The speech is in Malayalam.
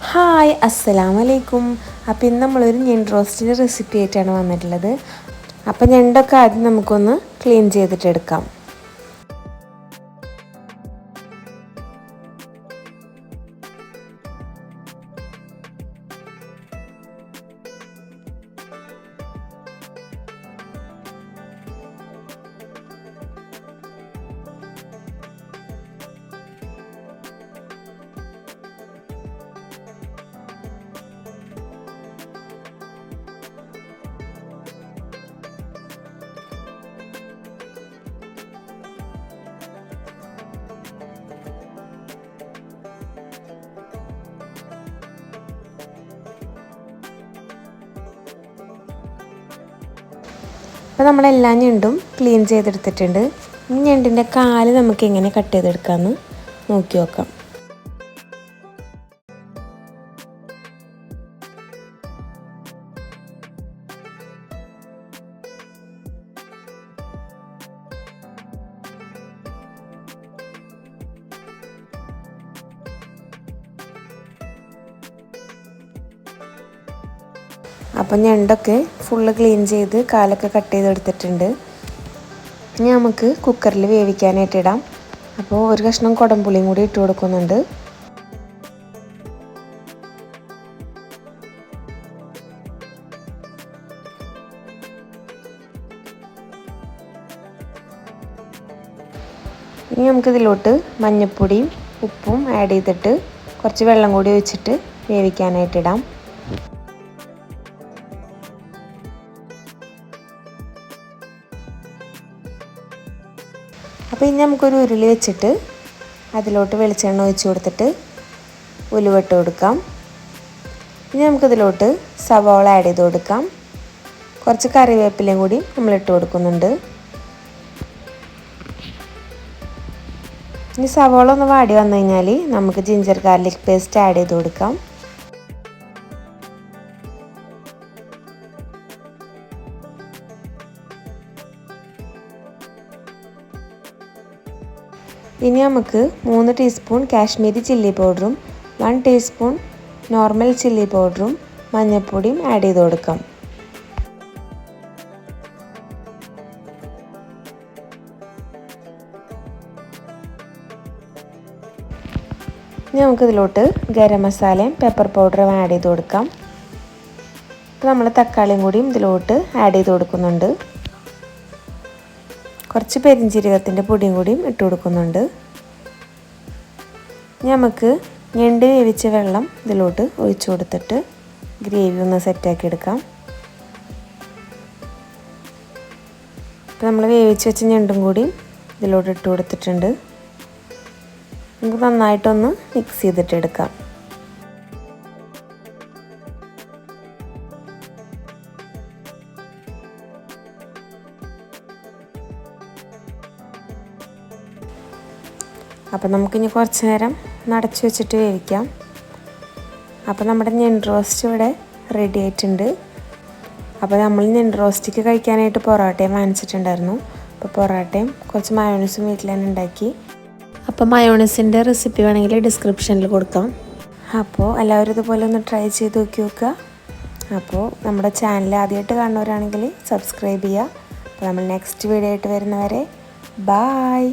ഹായ് അസ്സലാമു അലൈക്കും. അപ്പോൾ ഇന്ന് നമ്മളൊരു ഞണ്ട് റോസ്റ്റിൻ്റെ റെസിപ്പി ആയിട്ടാണ് വന്നിട്ടുള്ളത്. അപ്പോൾ ഞണ്ടൊക്കെ ആദ്യം നമുക്കൊന്ന് ക്ലീൻ ചെയ്തിട്ടെടുക്കാം. അപ്പോൾ നമ്മളെല്ലാ ഞണ്ടും ക്ലീൻ ചെയ്തെടുത്തിട്ടുണ്ട്. ഈ ഞണ്ടിൻ്റെ കാല് നമുക്ക് എങ്ങനെ കട്ട് ചെയ്തെടുക്കാമെന്ന് നോക്കി നോക്കാം. അപ്പം ഞണ്ടൊക്കെ ഫുള്ള് ക്ലീൻ ചെയ്ത് കാലൊക്കെ കട്ട് ചെയ്തെടുത്തിട്ടുണ്ട്. ഇനി നമുക്ക് കുക്കറിൽ വേവിക്കാനായിട്ട് ഇടാം. അപ്പോൾ ഒരു കഷ്ണം കുടംപുളിയും കൂടി ഇട്ട് കൊടുക്കുന്നുണ്ട്. ഇനി നമുക്കിതിലോട്ട് മഞ്ഞൾപ്പൊടിയും ഉപ്പും ആഡ് ചെയ്തിട്ട് കുറച്ച് വെള്ളം കൂടി ഒഴിച്ചിട്ട് വേവിക്കാനായിട്ടിടാം. അപ്പോൾ ഇനി നമുക്കൊരു ഉരുളി വെച്ചിട്ട് അതിലോട്ട് വെളിച്ചെണ്ണ ഒഴിച്ച് കൊടുത്തിട്ട് ഉലുവട്ട് കൊടുക്കാം. ഇനി നമുക്കിതിലോട്ട് സവാള ആഡ് ചെയ്ത് കൊടുക്കാം. കുറച്ച് കറിവേപ്പിലയും കൂടി നമ്മളിട്ട് കൊടുക്കുന്നുണ്ട്. ഇനി സവാള ഒന്ന് വാടി വന്നു കഴിഞ്ഞാൽ നമുക്ക് ജിഞ്ചർ ഗാർലിക് പേസ്റ്റ് ആഡ് ചെയ്ത് കൊടുക്കാം. ഇനി നമുക്ക് 3 ടീസ്പൂൺ കാശ്മീരി ചില്ലി പൗഡറും 1 ടീസ്പൂൺ നോർമൽ ചില്ലി പൗഡറും മഞ്ഞൾപ്പൊടിയും ആഡ് ചെയ്ത് കൊടുക്കാം. ഇനി നമുക്കിതിലോട്ട് ഗരം മസാലയും പെപ്പർ പൗഡറും ആഡ് ചെയ്ത് കൊടുക്കാം. ഇപ്പോൾ നമ്മൾ തക്കാളിയും കൂടിയും ഇതിലോട്ട് ആഡ് ചെയ്ത് കൊടുക്കുന്നുണ്ട്. കുറച്ച് പെരിഞ്ജീരകത്തിൻ്റെ പൊടിയും കൂടിയും ഇട്ട് കൊടുക്കുന്നുണ്ട്. നമുക്ക് ഞണ്ട് വേവിച്ച വെള്ളം ഇതിലോട്ട് ഒഴിച്ചു കൊടുത്തിട്ട് ഗ്രേവി ഒന്ന് സെറ്റാക്കി എടുക്കാം. ഇപ്പോൾ നമ്മൾ വേവിച്ച് വെച്ച ഞണ്ടും കൂടി ഇതിലോട്ട് ഇട്ട് കൊടുത്തിട്ടുണ്ട്. നമുക്ക് നന്നായിട്ടൊന്ന് മിക്സ് ചെയ്തിട്ടെടുക്കാം. അപ്പോൾ നമുക്കിനി കുറച്ച് നേരം നടച്ച് വെച്ചിട്ട് വേവിക്കാം. അപ്പോൾ നമ്മുടെ ഞണ്ട് റോസ്റ്റ് ഇവിടെ റെഡി ആയിട്ടുണ്ട്. അപ്പോൾ നമ്മൾ ഞണ്ട് റോസ്റ്റിക്ക് കഴിക്കാനായിട്ട് പൊറോട്ടയും വാങ്ങിച്ചിട്ടുണ്ടായിരുന്നു. അപ്പോൾ പൊറോട്ടയും കുറച്ച് മയോണൈസും വീട്ടിൽ തന്നെ ഉണ്ടാക്കി. അപ്പോൾ മയോണൈസിൻ്റെ റെസിപ്പി വേണമെങ്കിൽ ഡിസ്ക്രിപ്ഷനിൽ കൊടുക്കാം. അപ്പോൾ എല്ലാവരും ഇതുപോലെ ഒന്ന് ട്രൈ ചെയ്ത് നോക്കി നോക്കുക. അപ്പോൾ നമ്മുടെ ചാനൽ ആദ്യമായിട്ട് കാണുന്നവരാണെങ്കിൽ സബ്സ്ക്രൈബ് ചെയ്യുക. അപ്പോൾ നമ്മൾ നെക്സ്റ്റ് വീഡിയോ ആയിട്ട് വരുന്നവരെ ബായ്.